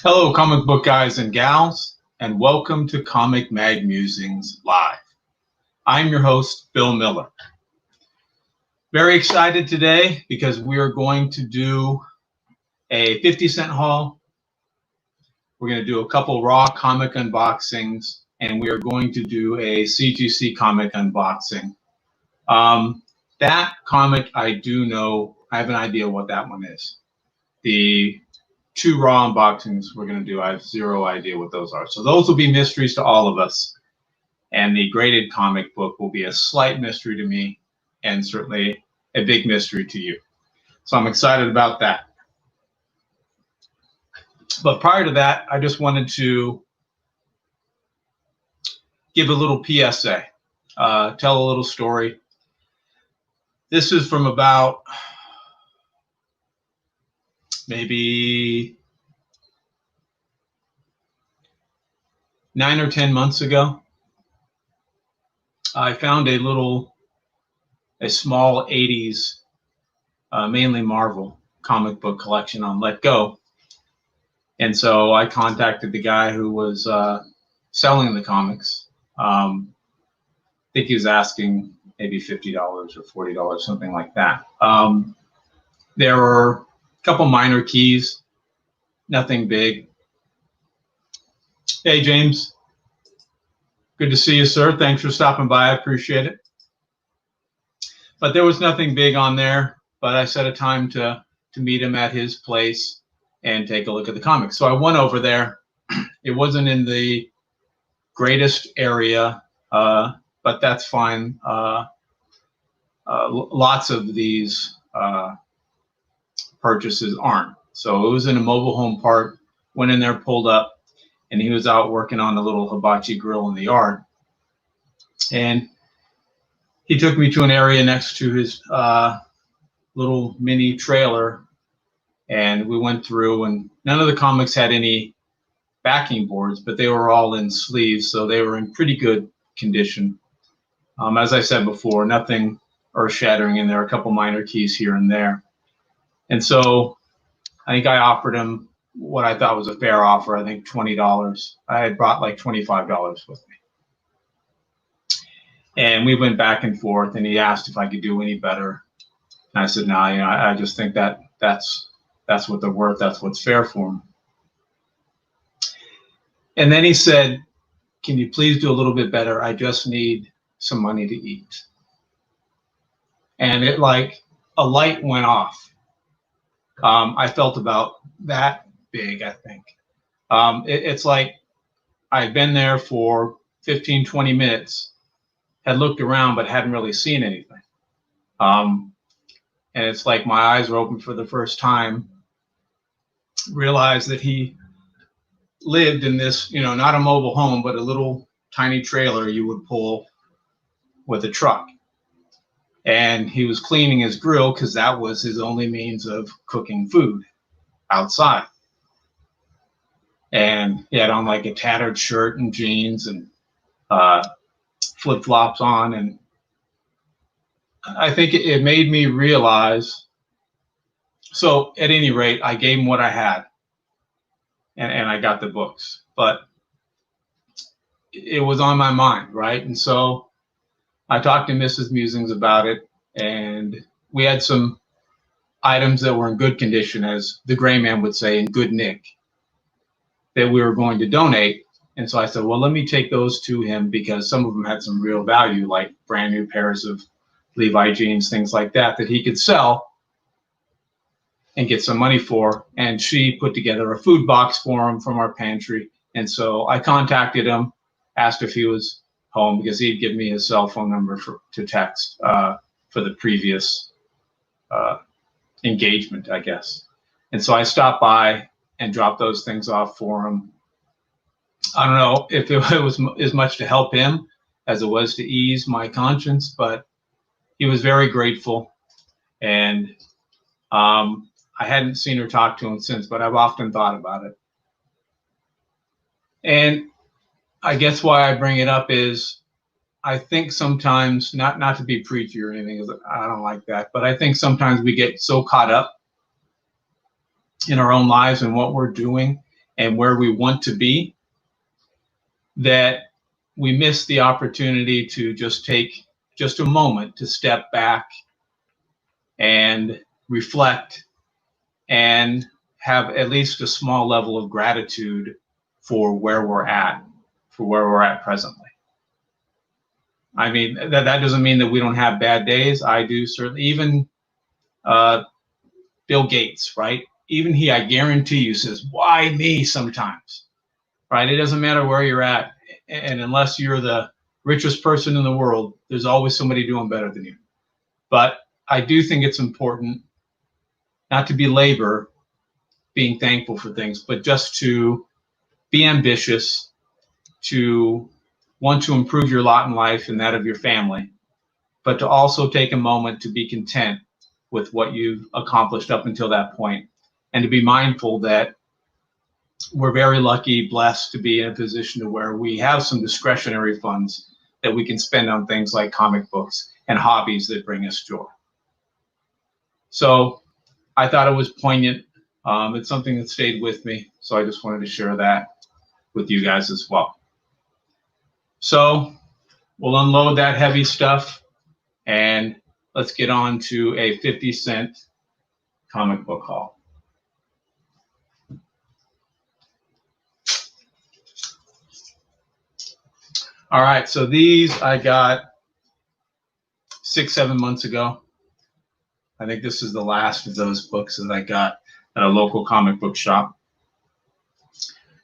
Hello, comic book guys and gals, and welcome to Comic Mag Musings Live. I'm your host, Bill Miller. Very excited today because we are going to do a 50-cent haul. We're going to do a couple raw comic unboxings, and we are going to do a CGC comic unboxing. That comic, I do know, I have an idea what that one is. The two raw unboxings we're going to do, I have zero idea what those are. So those will be mysteries to all of us. And the graded comic book will be a slight mystery to me and certainly a big mystery to you. So I'm excited about that. But prior to that, I just wanted to give a little PSA, tell a little story. This is from about maybe 9 or 10 months ago. I found a small 80s, mainly Marvel comic book collection on Let Go. And so I contacted the guy who was selling the comics. I think he was asking maybe $50 or $40, something like that. There were a couple minor keys, nothing big. Hey, James. Good to see you, sir. Thanks for stopping by. I appreciate it. But there was nothing big on there, but I set a time to meet him at his place and take a look at the comics. So I went over there. It wasn't in the greatest area, but that's fine. Lots of these purchases aren't. So it was in a mobile home park, went in there, pulled up, and he was out working on a little hibachi grill in the yard. And he took me to an area next to his little mini trailer, and we went through, and none of the comics had any backing boards, but they were all in sleeves, so they were in pretty good condition. As I said before, nothing earth-shattering in there, a couple minor keys here and there. And so I think I offered him what I thought was a fair offer, I think $20. I had brought like $25 with me. And we went back and forth, and he asked if I could do any better. And I said, no, I just think that's what they're worth. That's what's fair for them. And then he said, can you please do a little bit better? I just need some money to eat. And it like a light went off. I felt about that big, I think. It's like I'd been there for 15, 20 minutes, had looked around, but hadn't really seen anything. And it's like my eyes were open for the first time, realized that he lived in this, not a mobile home, but a little tiny trailer you would pull with a truck. And he was cleaning his grill because that was his only means of cooking food outside. And he had on like a tattered shirt and jeans and flip-flops on. And I think it made me realize. So at any rate, I gave him what I had, and I got the books. But it was on my mind, right? And so I talked to Mrs. Musings about it, and we had some items that were in good condition, as the gray man would say, in good nick, that we were going to donate. And so I said, well, let me take those to him because some of them had some real value, like brand new pairs of Levi jeans, things like that, that he could sell and get some money for. And she put together a food box for him from our pantry. And so I contacted him, asked if he was home because he'd give me his cell phone number to text for the previous engagement, I guess. And so I stopped by and dropped those things off for him. I don't know if it was as much to help him as it was to ease my conscience, but he was very grateful. And I hadn't seen or talked to him since, but I've often thought about it. And I guess why I bring it up is I think sometimes, not to be preachy or anything, I don't like that, but I think sometimes we get so caught up in our own lives and what we're doing and where we want to be, that we miss the opportunity to just take just a moment to step back and reflect and have at least a small level of gratitude for where we're at presently. I mean, that doesn't mean that we don't have bad days. I do certainly. Even Bill Gates, right? Even he, I guarantee you, says, why me sometimes, right? It doesn't matter where you're at. And unless you're the richest person in the world, there's always somebody doing better than you. But I do think it's important not to belabor being thankful for things, but just to be ambitious, to want to improve your lot in life and that of your family, but to also take a moment to be content with what you've accomplished up until that point, and to be mindful that we're very lucky, blessed to be in a position to where we have some discretionary funds that we can spend on things like comic books and hobbies that bring us joy. So I thought it was poignant. It's something that stayed with me, so I just wanted to share that with you guys as well. So we'll unload that heavy stuff, and let's get on to a 50-cent comic book haul. All right, so these I got 6-7 months ago. I think this is the last of those books that I got at a local comic book shop.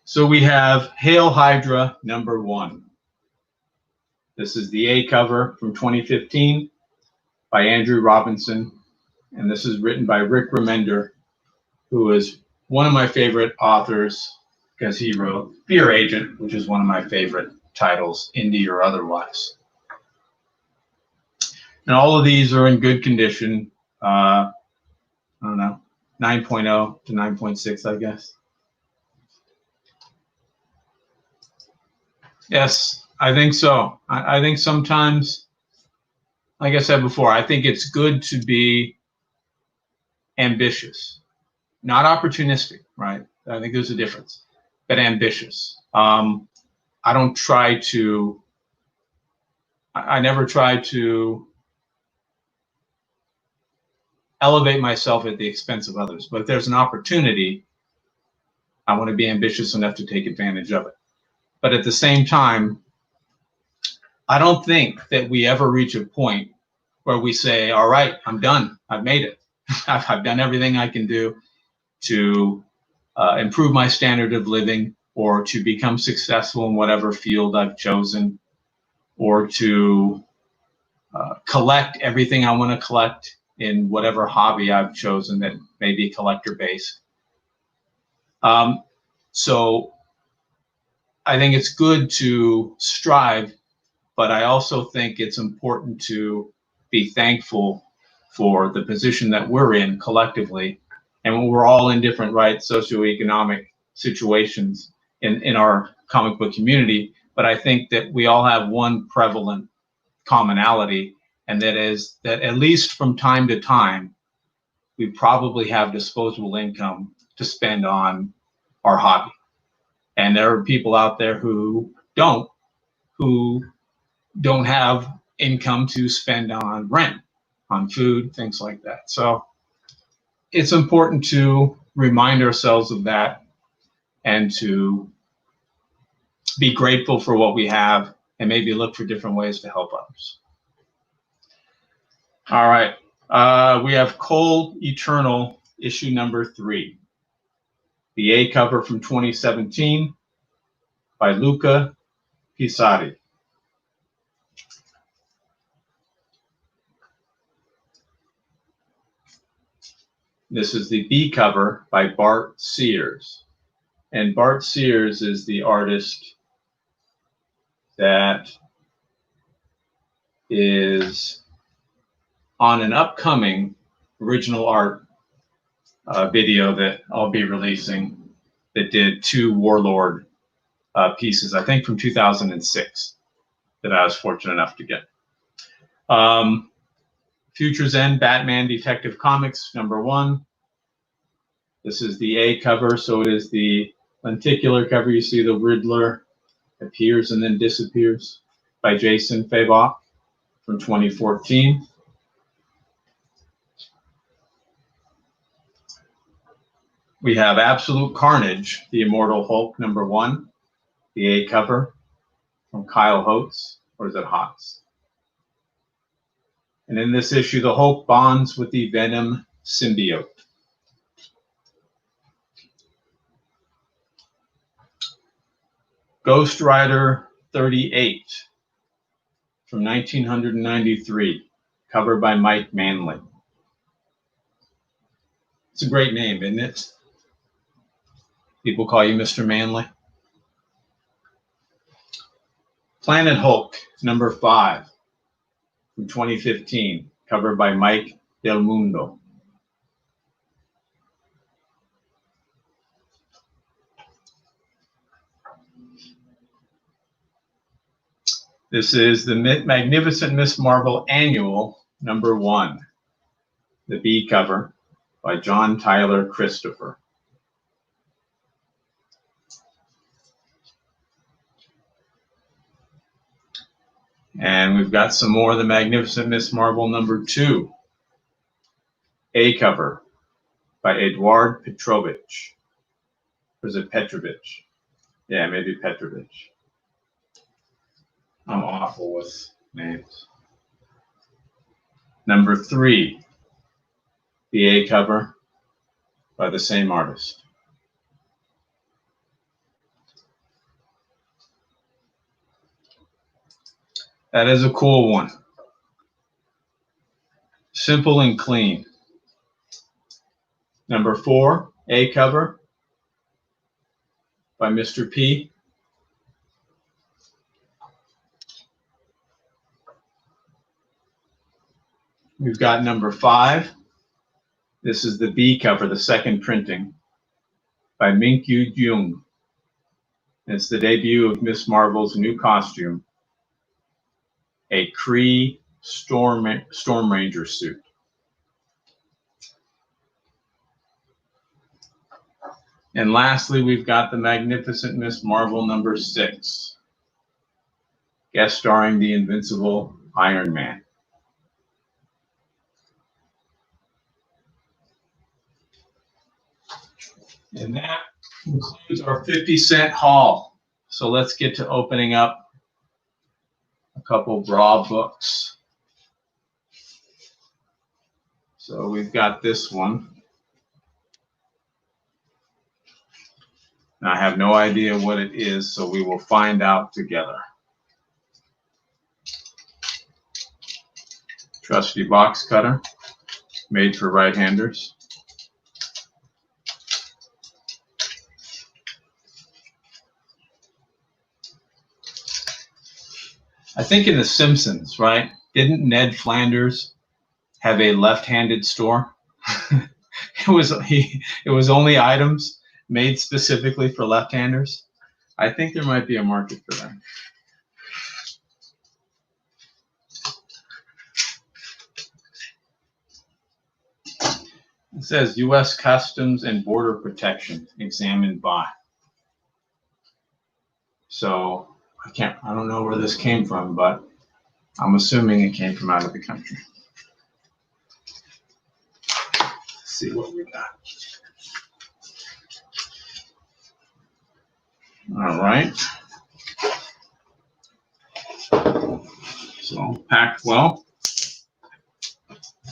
So we have Hail Hydra #1. This is the A cover from 2015 by Andrew Robinson, and this is written by Rick Remender, who is one of my favorite authors because he wrote Fear Agent, which is one of my favorite titles, indie or otherwise. And all of these are in good condition. I don't know, 9.0 to 9.6, I guess. Yes, I think so. I think sometimes, like I said before, I think it's good to be ambitious, not opportunistic, right? I think there's a difference, but ambitious. I never try to elevate myself at the expense of others, but if there's an opportunity, I want to be ambitious enough to take advantage of it. But at the same time, I don't think that we ever reach a point where we say, all right, I'm done. I've made it. I've done everything I can do to improve my standard of living, or to become successful in whatever field I've chosen, or to collect everything I want to collect in whatever hobby I've chosen that may be collector-based. So I think it's good to strive, but I also think it's important to be thankful for the position that we're in collectively, and we're all in different, right, socioeconomic situations in our comic book community. But I think that we all have one prevalent commonality, and that is that at least from time to time, we probably have disposable income to spend on our hobby. And there are people out there who don't have income to spend on rent, on food, things like that. So it's important to remind ourselves of that and to be grateful for what we have, and maybe look for different ways to help others. All right, we have Cold Eternal issue #3, the A cover from 2017 by Luca Pisati. This is the B cover by Bart Sears. And Bart Sears is the artist that is on an upcoming original art video that I'll be releasing, that did 2 Warlord pieces, I think from 2006, that I was fortunate enough to get. Future's End Batman Detective Comics #1. This is the A cover, so it is the Lenticular cover, you see the Riddler appears and then disappears by Jason Fabok from 2014. We have Absolute Carnage, the Immortal Hulk #1, the A cover from Kyle Holtz, or is it Hotz? And in this issue, the Hulk bonds with the Venom symbiote. Ghost Rider 38 from 1993, covered by Mike Manley. It's a great name, isn't it? People call you Mr. Manley. Planet Hulk #5 from 2015, covered by Mike Del Mundo. This is the Magnificent Miss Marvel Annual #1, the B cover by John Tyler Christopher. And we've got some more of the Magnificent Miss Marvel #2, A cover by Eduard Petrovich. Or is it Petrovich? Yeah, maybe Petrovich. I'm awful with names. #3, the A cover by the same artist. That is a cool one. Simple and clean. #4, A cover by Mr. P. We've got #5. This is the B cover, the second printing, by Minkyu Jung. It's the debut of Miss Marvel's new costume, a Kree Storm Ranger suit. And lastly, we've got the Magnificent Miss Marvel #6, guest starring the Invincible Iron Man. And that concludes our 50-cent haul. So let's get to opening up a couple raw books. So we've got this one. And I have no idea what it is, so we will find out together. Trusty box cutter, made for right-handers. I think in The Simpsons, right? Didn't Ned Flanders have a left-handed store? It was only items made specifically for left-handers. I think there might be a market for that. It says U.S. Customs and Border Protection examined by. So I don't know where this came from, but I'm assuming it came from out of the country. Let's see what we got. All right. So packed well. Let's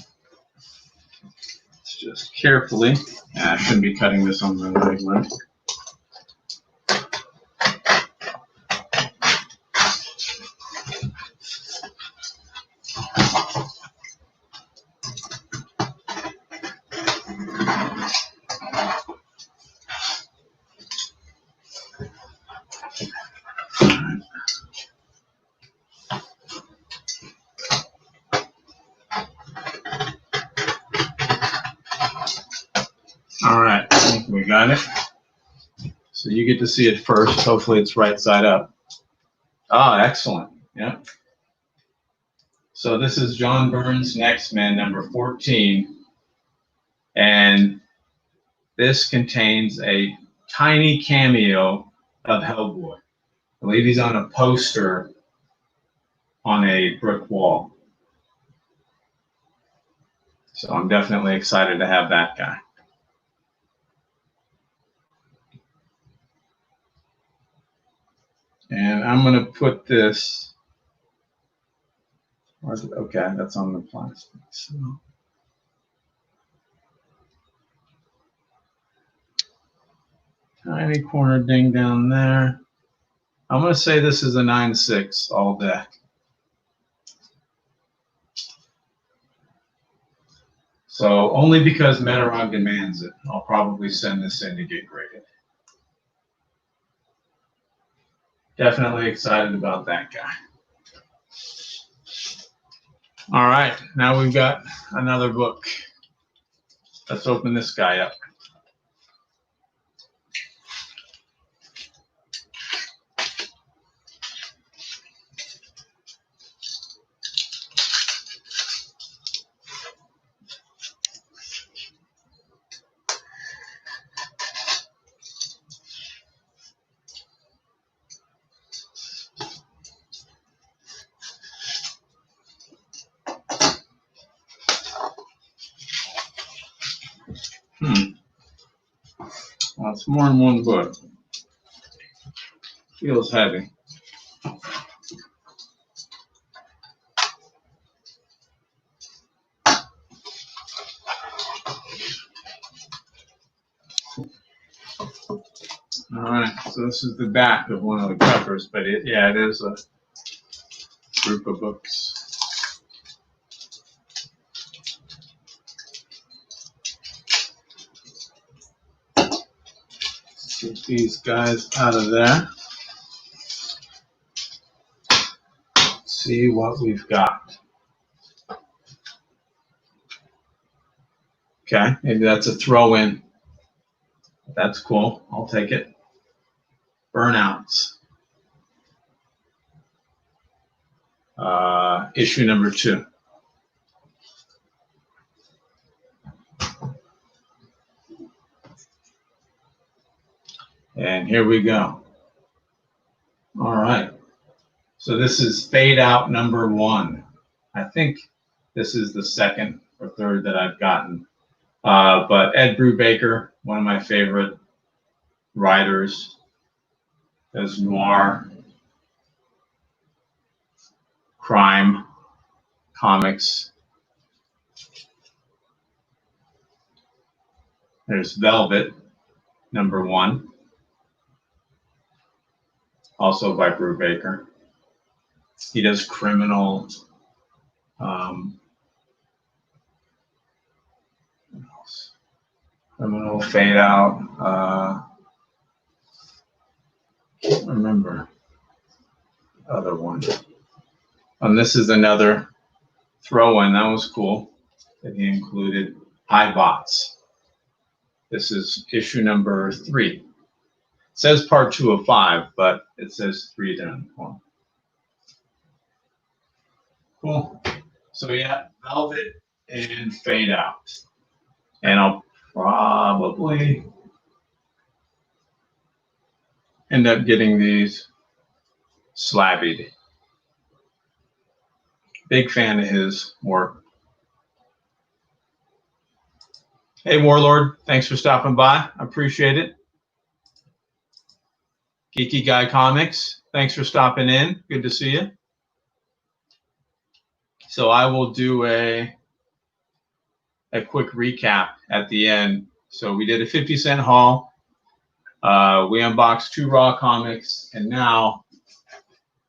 just carefully. I shouldn't be cutting this on the regular. All right, I think we got it. So you get to see it first. Hopefully it's right side up. Ah, excellent. Yeah. So this is John Byrne's X-Men #14. And this contains a tiny cameo of Hellboy. I believe he's on a poster on a brick wall. So I'm definitely excited to have that guy. And I'm going to put this, okay, that's on the plastic. So. Tiny corner ding down there. I'm going to say this is a 9.6 all deck. So only because Metarog demands it, I'll probably send this in to get graded. Definitely excited about that guy. All right, now we've got another book. Let's open this guy up. Well, it's more than one book. Feels heavy. All right, so this is the back of one of the covers, but it is a group of books. Let's get these guys out of there. See what we've got. Okay, maybe that's a throw-in. That's cool. I'll take it. Burnouts. Issue number 2. And here we go. All right. So this is Fade Out number 1. I think this is the second or third that I've gotten. But Ed Brubaker, one of my favorite writers, does noir, crime, comics. There's Velvet number 1, also by Brubaker. He does criminal, criminal, Fade Out. Can't remember the other one. And this is another throw-in. That was cool that he included. iBots. This is issue number 3. It says part 2 of 5, but it says 3 down the corner. Cool. So yeah, Velvet and Fade Out. And I'll probably end up getting these slabbied. Big fan of his work. Hey, Warlord, thanks for stopping by. I appreciate it. Geeky Guy Comics, thanks for stopping in. Good to see you. So I will do a quick recap at the end. So we did a 50-cent haul. We unboxed 2 raw comics, and now,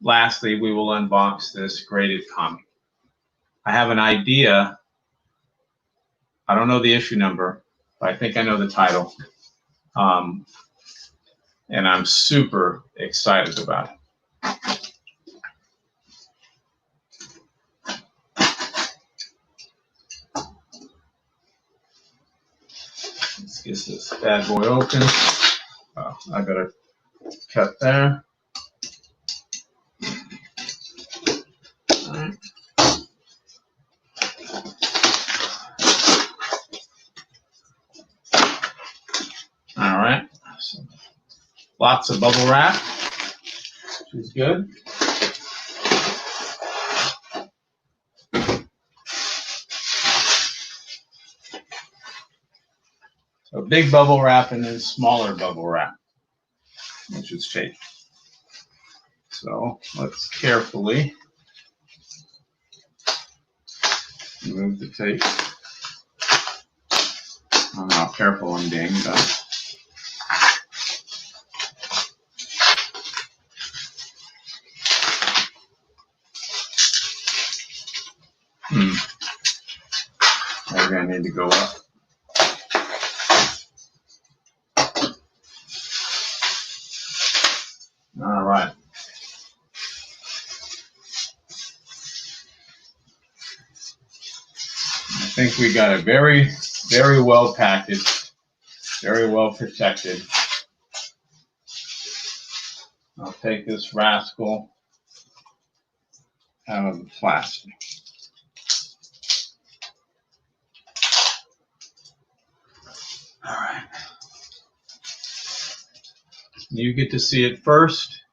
lastly, we will unbox this graded comic. I have an idea. I don't know the issue number, but I think I know the title. And I'm super excited about it. Let's get this bad boy open. Oh, I gotta cut there. All right. All right. So Lots of bubble wrap, which is good. So big bubble wrap and then smaller bubble wrap, which is tape. So let's carefully remove the tape. I don't know how careful I'm being, but maybe I need to go up. All right. I think we got a very, very well packaged, very well protected. I'll take this rascal out of the plastic. All right. You get to see it first.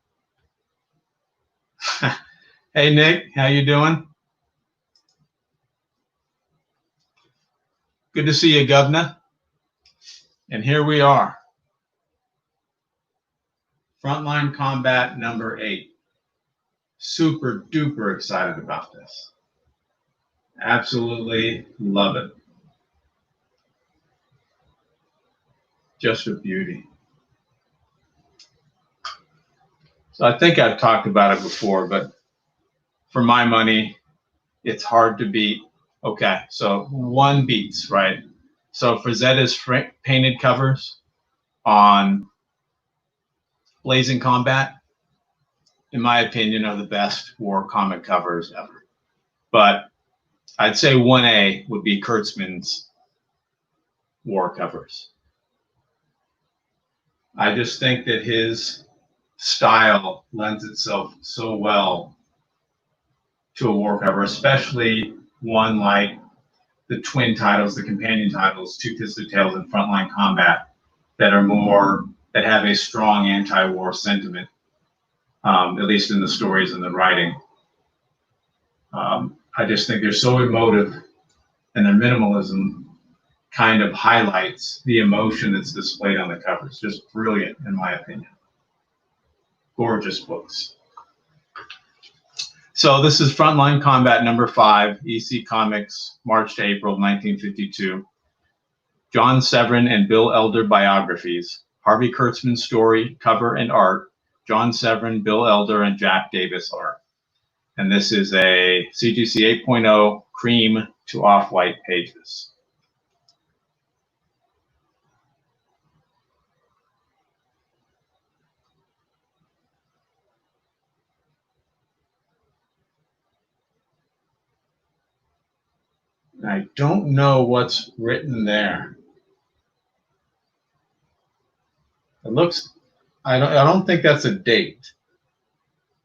Hey, Nick, how you doing? Good to see you, Governor. And here we are. Frontline Combat number 8. Super duper excited about this. Absolutely love it. Just a beauty. So I think I've talked about it before, but for my money, it's hard to beat. Okay, so one beats, right? So Frazetta's painted covers on Blazing Combat, in my opinion, are the best war comic covers ever. But I'd say 1A would be Kurtzman's war covers. I just think that his style lends itself so well to a war cover, especially one like the twin titles, the companion titles, Two Fisted Tales and Frontline Combat, that are more, that have a strong anti-war sentiment, at least in the stories and the writing. I just think they're so emotive, and their minimalism kind of highlights the emotion that's displayed on the covers. Just brilliant, in my opinion. Gorgeous books. So this is Frontline Combat number 5, EC Comics, March to April 1952. John Severin and Bill Elder biographies. Harvey Kurtzman's story, cover, and art. John Severin, Bill Elder, and Jack Davis art. And this is a CGC 8.0 cream to off-white pages. I don't know what's written there. It looks, I don't think that's a date.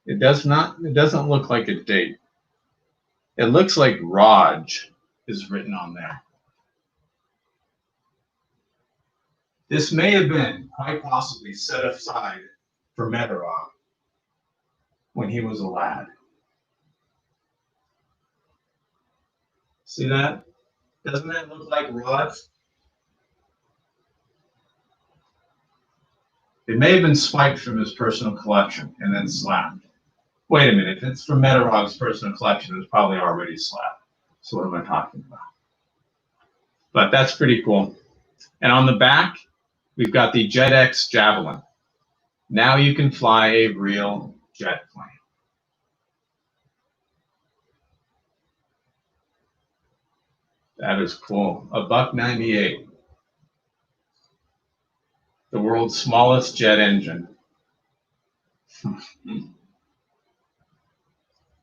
It doesn't look like a date. It looks like Raj is written on there. This may have been quite possibly set aside for Medarog when he was a lad. See that? Doesn't that look like Raj? It may have been swiped from his personal collection and then slapped. Wait a minute, if it's from Medarog's personal collection, it's probably already slapped. So what am I talking about? But that's pretty cool. And on the back, we've got the JetX Javelin. Now you can fly a real jet plane. That is cool. $1.98. The world's smallest jet engine.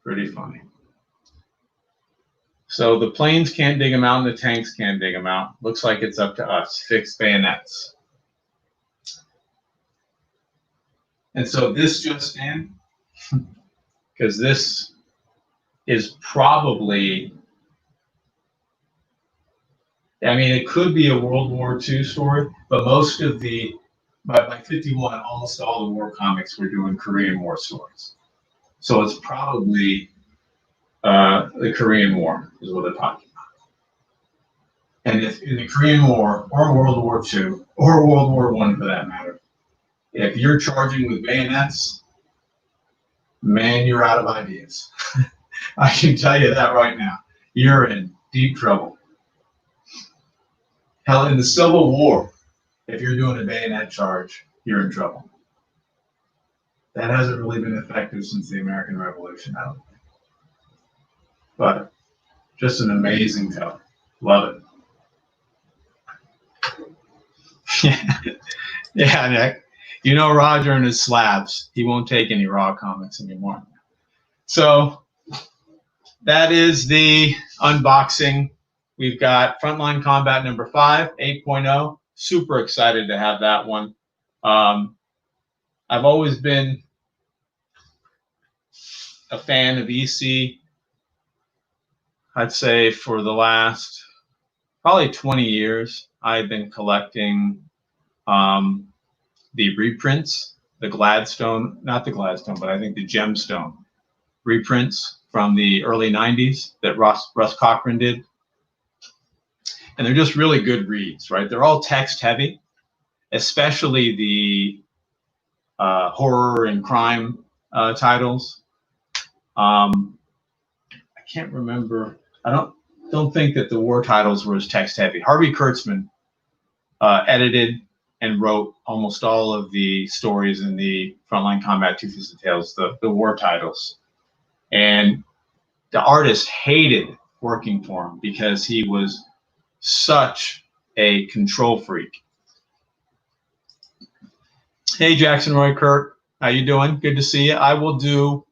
Pretty funny. So the planes can't dig them out and the tanks can't dig them out. Looks like it's up to us. Fixed bayonets. And so this just in, because this is probably, I mean, it could be a World War II story, but most of the But by 51, almost all the war comics were doing Korean War stories. So it's probably the Korean War is what they're talking about. And if in the Korean War or World War II or World War I for that matter, if you're charging with bayonets, man, you're out of ideas. I can tell you that right now. You're in deep trouble. Hell, in the Civil War, if you're doing a bayonet charge, you're in trouble. That hasn't really been effective since the American Revolution, I don't think. But just an amazing cover. Love it. Yeah, Nick. You know Roger and his slabs. He won't take any raw comics anymore. So that is the unboxing. We've got Frontline Combat number 5, 8.0. Super excited to have that one. I've always been a fan of EC. I'd say for the last probably 20 years, I've been collecting the reprints, the Gladstone, not the Gladstone, but I think the Gemstone reprints from the early 90s that Russ Cochran did. And they're just really good reads, right? They're all text heavy, especially the horror and crime titles. I can't remember. I don't think that the war titles were as text heavy. Harvey Kurtzman edited and wrote almost all of the stories in the Frontline Combat Two Fisted Tales, the war titles. And the artist hated working for him because he was such a control freak. Hey, Jackson Roy Kurt, how you doing? Good to see you. I will do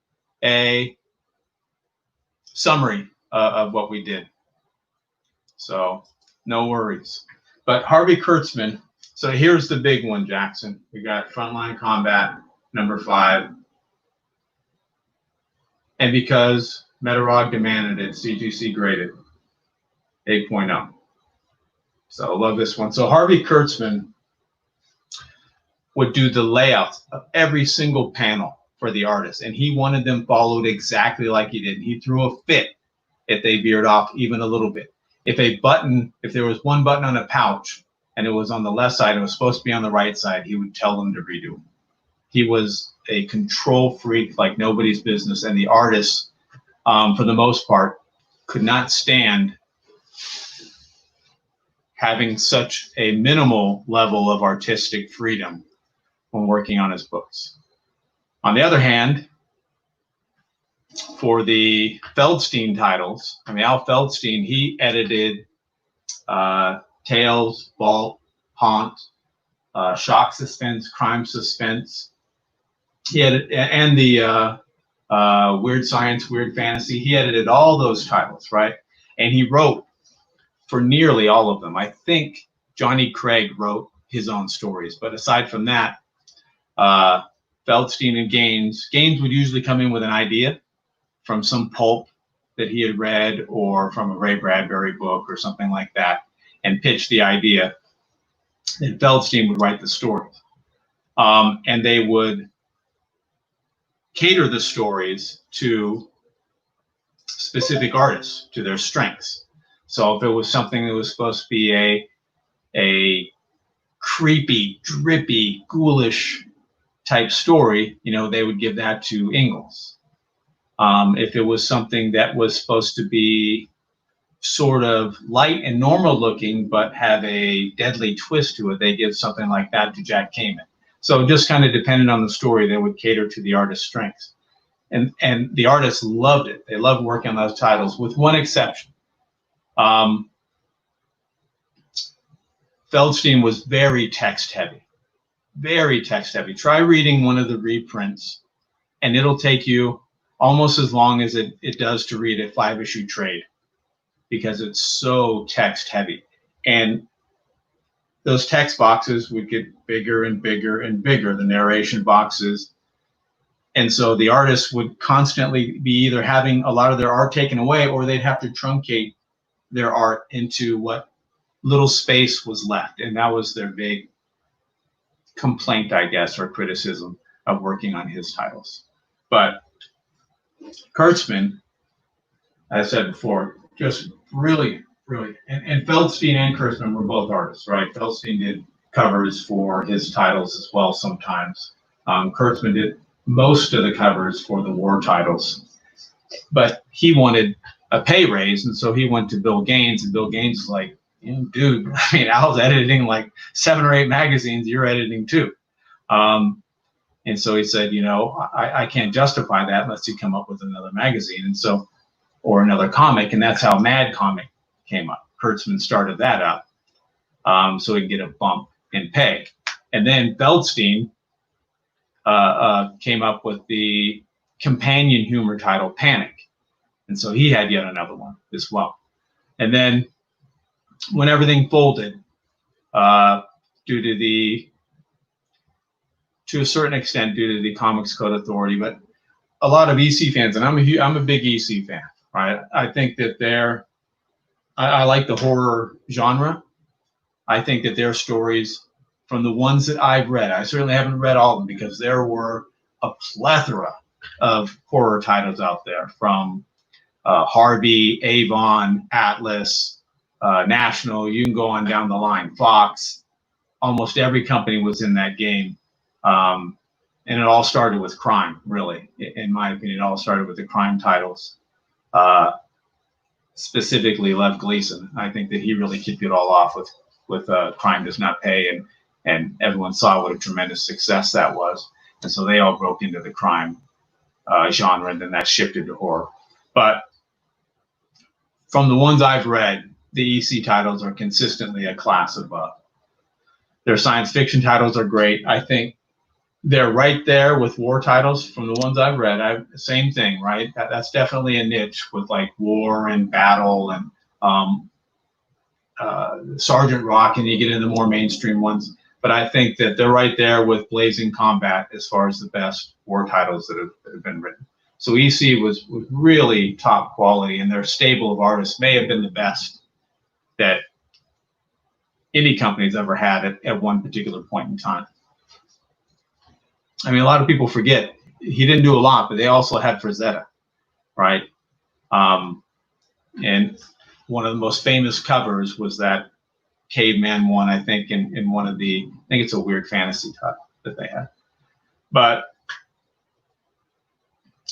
a summary of what we did. So no worries. But Harvey Kurtzman, so here's the big one, Jackson. We got Frontline Combat number 5. And because Metarog demanded it, CGC graded 8.0. So I love this one. So Harvey Kurtzman would do the layout of every single panel for the artist, and he wanted them followed exactly like he did. He threw a fit if they veered off even a little bit. If there was one button on a pouch and it was on the left side and it was supposed to be on the right side, he would tell them to redo it. He was a control freak like nobody's business, and the artists, for the most part, could not stand having such a minimal level of artistic freedom when working on his books. On the other hand, for the Feldstein titles, Al Feldstein, he edited Tales, Vault, Haunt, Shock Suspense, Crime Suspense. He edited, and the Weird Science, Weird Fantasy. He edited all those titles, right? And he wrote for nearly all of them. I think Johnny Craig wrote his own stories, but aside from that, Feldstein and Gaines would usually come in with an idea from some pulp that he had read or from a Ray Bradbury book or something like that, and pitch the idea. And Feldstein would write the stories. And they would cater the stories to specific artists, to their strengths. So if it was something that was supposed to be a creepy, drippy, ghoulish type story, they would give that to Ingalls. If it was something that was supposed to be sort of light and normal looking, but have a deadly twist to it, they give something like that to Jack Kamen. So just kind of depended on the story, they would cater to the artist's strengths. And the artists loved it. They loved working on those titles, with one exception. Feldstein was very text heavy. Very text heavy. Try reading one of the reprints, and it'll take you almost as long as it does to read a 5-issue trade, because it's so text heavy. And those text boxes would get bigger and bigger and bigger, the narration boxes. And so the artists would constantly be either having a lot of their art taken away, or they'd have to truncate their art into what little space was left. And that was their big complaint, I guess, or criticism of working on his titles. But Kurtzman, as I said before, just really, really, and Feldstein and Kurtzman were both artists, right? Feldstein did covers for his titles as well sometimes. Kurtzman did most of the covers for the war titles, but he wanted a pay raise, and so he went to Bill Gaines, and Bill Gaines was like, dude, I mean, Al's editing like 7 or 8 magazines, you're editing 2. And so he said, I can't justify that unless you come up with another magazine, and so, or another comic, and that's how Mad Comic came up. Kurtzman started that up, so he could get a bump in pay. And then Feldstein came up with the companion humor title, Panic. And so he had yet another one as well. And then when everything folded, due to a certain extent, due to the Comics Code Authority, but a lot of EC fans, and I'm a big EC fan, right? I think that I like the horror genre. I think that their stories, from the ones that I've read, I certainly haven't read all of them because there were a plethora of horror titles out there, from Harvey, Avon, Atlas, National, you can go on down the line, Fox. Almost every company was in that game. And it all started with crime, really. In my opinion, it all started with the crime titles, specifically Lev Gleason. I think that he really kicked it all off with Crime Does Not Pay, and everyone saw what a tremendous success that was. And so they all broke into the crime genre, and then that shifted to horror. But from the ones I've read, the EC titles are consistently a class above. Their science fiction titles are great. I think they're right there with war titles from the ones I've read. Same thing, right? That's definitely a niche with like war and battle and Sergeant Rock, and you get into more mainstream ones. But I think that they're right there with Blazing Combat as far as the best war titles that have been written. So EC was really top quality, and their stable of artists may have been the best that any company's ever had at one particular point in time. I mean, a lot of people forget he didn't do a lot, but they also had Frazetta, right? And one of the most famous covers was that Caveman one, I think, in one of the, I think it's a Weird Fantasy title that they had. But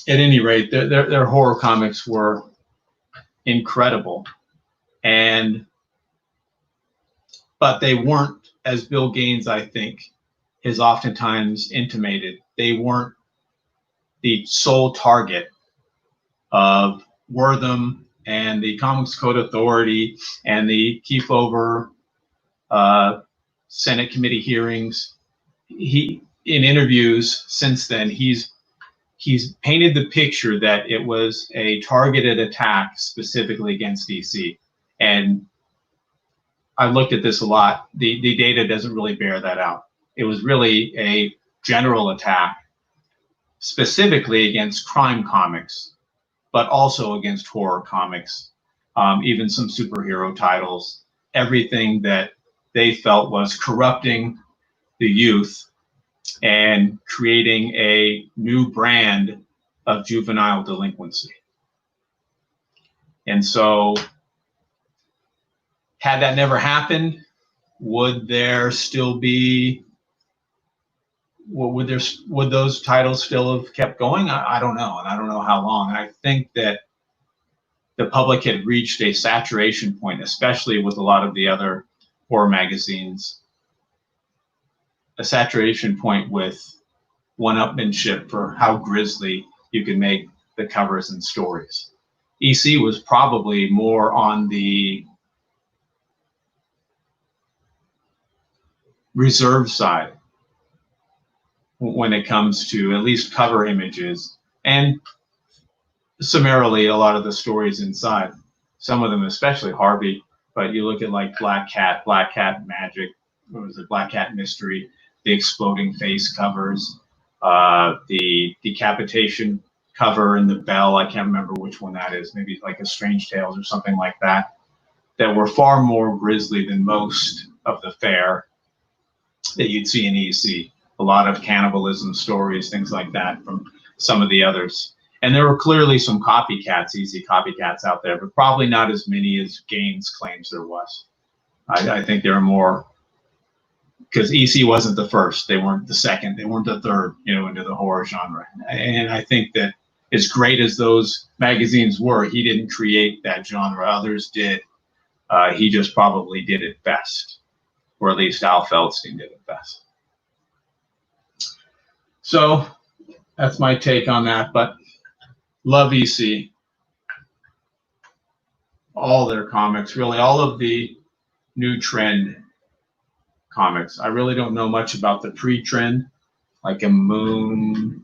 at any rate, their horror comics were incredible, but they weren't, as Bill Gaines, I think, has oftentimes intimated, they weren't the sole target of Wortham and the Comics Code Authority and the Kefauver Senate committee hearings. In interviews since then, he's painted the picture that it was a targeted attack specifically against DC. And I looked at this a lot. The data doesn't really bear that out. It was really a general attack specifically against crime comics, but also against horror comics, even some superhero titles, everything that they felt was corrupting the youth and creating a new brand of juvenile delinquency. And so had that never happened, would there still be, would those titles still have kept going? I don't know, and I don't know how long. I think that the public had reached a saturation point, especially with a lot of the other horror magazines, a saturation point with one-upmanship for how grisly you can make the covers and stories. EC was probably more on the reserve side when it comes to at least cover images, and summarily a lot of the stories inside. Some of them, especially Harvey, but you look at like Black Cat Magic, what was it, Black Cat Mystery, the exploding face covers, the decapitation cover and the bell, I can't remember which one that is, maybe like a Strange Tales or something like that, that were far more grisly than most of the fare. that you'd see in EC. A lot of cannibalism stories, things like that from some of the others. And there were clearly some copycats, easy copycats out there, but probably not as many as Gaines claims there was. I think there are more, because EC wasn't the first, they weren't the second, they weren't the third, into the horror genre. And I think that as great as those magazines were, he didn't create that genre. Others did. He just probably did it best, or at least Al Feldstein did it best. So that's my take on that, but love EC. All their comics, really, all of the new trend comics. I really don't know much about the pre-trend, like a moon,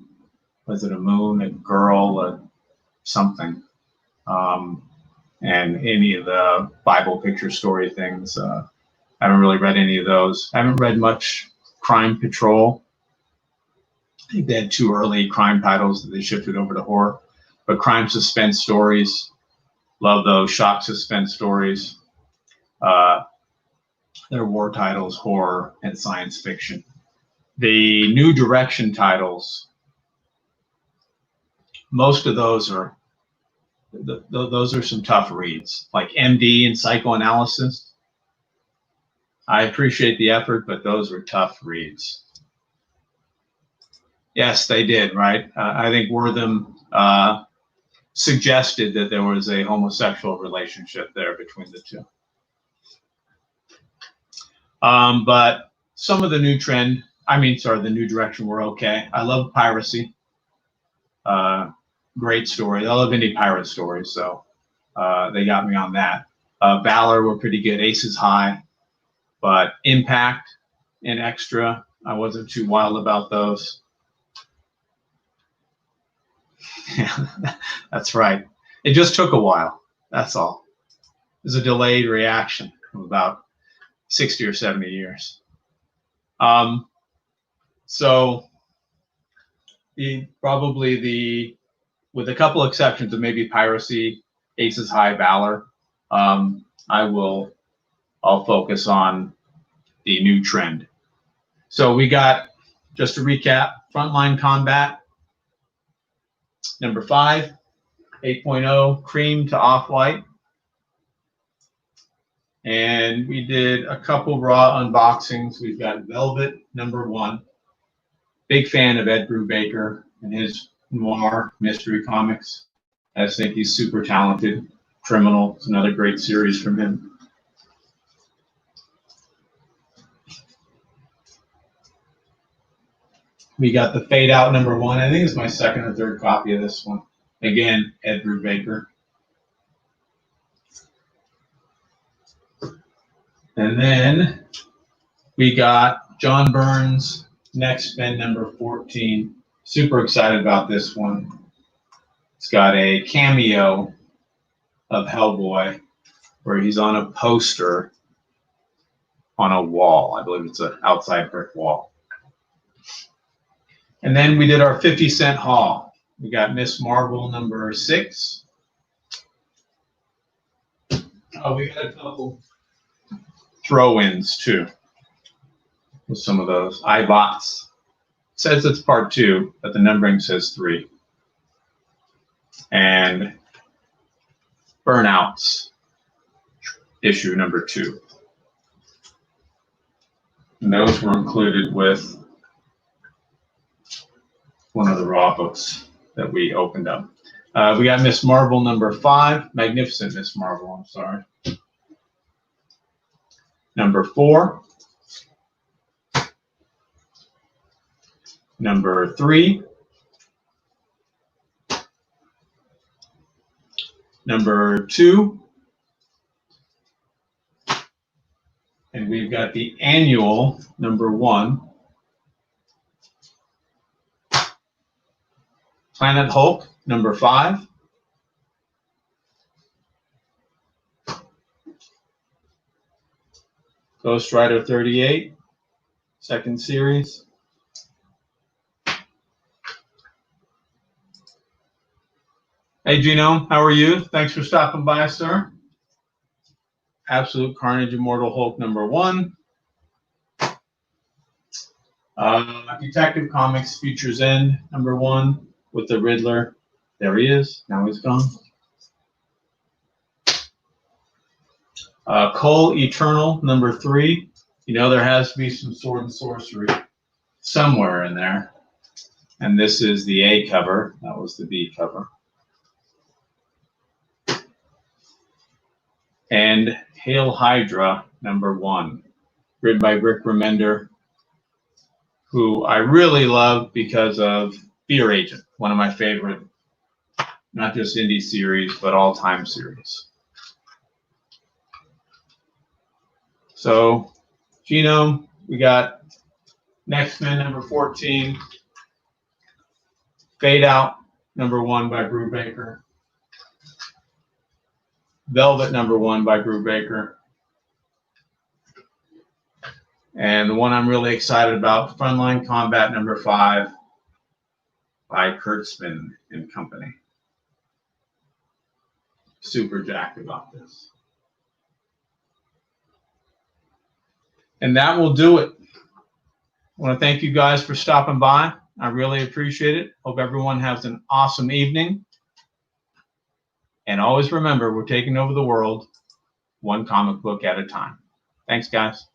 was it a moon, a girl, a something, and any of the Bible picture story things. I haven't really read any of those. I haven't read much Crime Patrol. I think they had 2 early crime titles that they shifted over to horror. But crime suspense stories, love those. Shock suspense stories. Their war titles, horror and science fiction. The new direction titles, most of those are some tough reads, like MD and Psychoanalysis. I appreciate the effort, but those were tough reads. Yes, they did, right? I think Wortham suggested that there was a homosexual relationship there between the two. But some of the new the new direction were okay. I love Piracy. Great story. I love indie pirate stories, so they got me on that. Valor were pretty good. Aces High, but Impact and Extra, I wasn't too wild about those. Yeah, that's right. It just took a while. That's all. There's a delayed reaction of about 60 or 70 years. So with a couple exceptions of maybe Piracy, Aces High, Valor, I'll focus on the new trend. So we got, just to recap, Frontline Combat, number 5, 8.0, Cream to Off-White. And we did a couple raw unboxings. We've got Velvet, number 1. Big fan of Ed Brubaker and his noir mystery comics. I just think he's super talented. Criminal, it's another great series from him. We got the Fade Out, number 1. I think it's my second or third copy of this one. Again, Ed Brubaker. And then we got John Byrne's Next Men, number 14. Super excited about this one. It's got a cameo of Hellboy where he's on a poster on a wall. I believe it's an outside brick wall. And then we did our 50-cent haul. We got Miss Marvel, number 6. Oh, we got a couple throw-ins too with some of those. iBots. It says it's part 2, but the numbering says 3. And Burnouts, issue number 2. And those were included with one of the raw books that we opened up. We got Miss Marvel, number 5. Magnificent Miss Marvel, I'm sorry. Number 4. Number 3. Number 2. And we've got the annual, number 1. Planet Hulk, number 5. Ghost Rider 38, second series. Hey, Gino, how are you? Thanks for stopping by, sir. Absolute Carnage Immortal Hulk, number 1. Detective Comics Future's End, #1, with the Riddler. There he is. Now he's gone. Cole Eternal, #3. You know there has to be some sword and sorcery somewhere in there. And this is the A cover. That was the B cover. And Hail Hydra, #1, written by Rick Remender, who I really love because of Fear Agent, one of my favorite, not just indie series, but all-time series. So, Genome, we got X-Men #14, Fade Out, #1 by Brubaker, Velvet #1 by Brubaker, and the one I'm really excited about, Frontline Combat #5 by Kurtzman and Company. Super jacked about this. And that will do it. I want to thank you guys for stopping by. I really appreciate it. Hope everyone has an awesome evening. And always remember, we're taking over the world one comic book at a time. Thanks, guys.